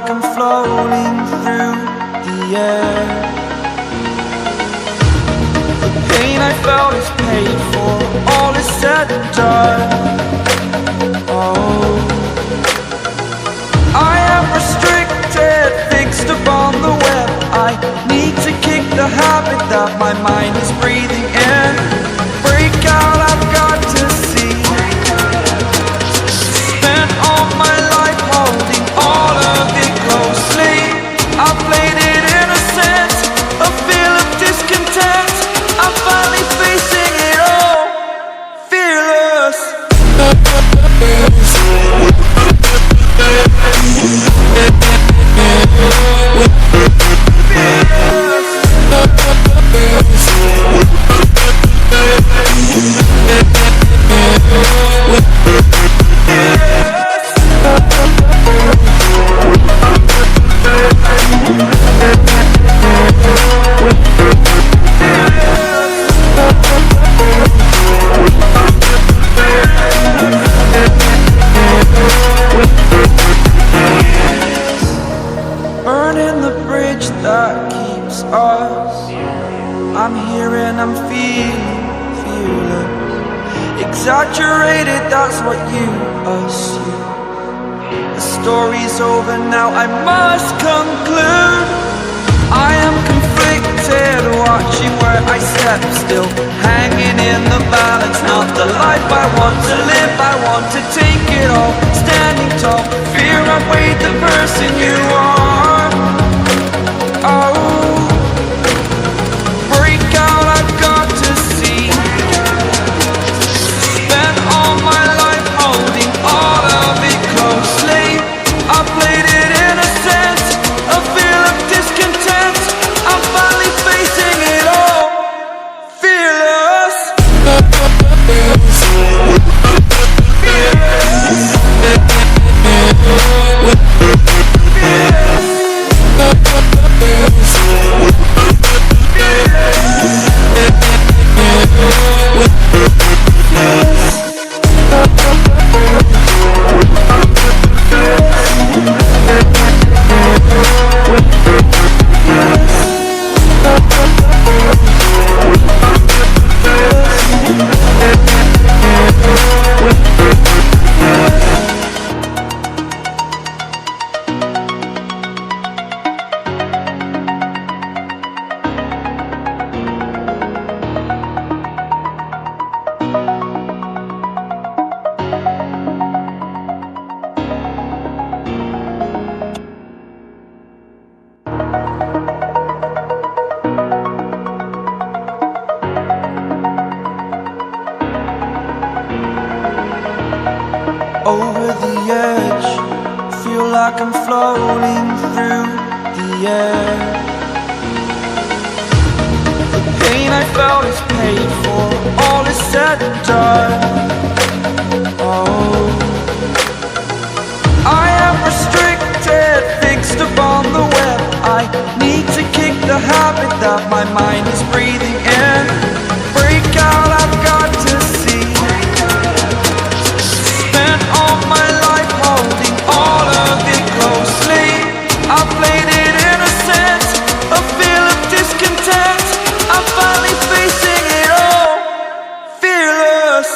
like I'm floating through the air. The pain I felt is paid for, all is said and done. Oh, I am restricted, fixed upon the web. I need to kick the habit that my mind is breathing in. Break out, I've got to see. Spent all my life holding all of it closely. I played it innocent, a feel of discontent. I'm finally facing it all, fearless. Burning the bridge that keeps us. I'm here and I'm feeling fearless. Exaggerated, that's what you assume. The story's over now, I must conclude. I am conflicted, watching where I step still, hanging in the balance. Not the life I want to live, I want to take it all. Standing tall, fear I've weighed the person you are. Oh, break out, I've got to see. Spent all my life holding all of it closely. I played it innocent, a feel of discontent. I'm finally facing it all, fearless. Over the edge, feel like I'm floating through the air. The pain I felt is paid for, all is said and done. Oh, I am restricted, fixed upon the web. I need to kick the habit that my mind is breathing in. Break out, I've got to see. Spent all my life holding all of it closely. I played it innocent, a feel of discontent. I'm finally facing it all, fearless.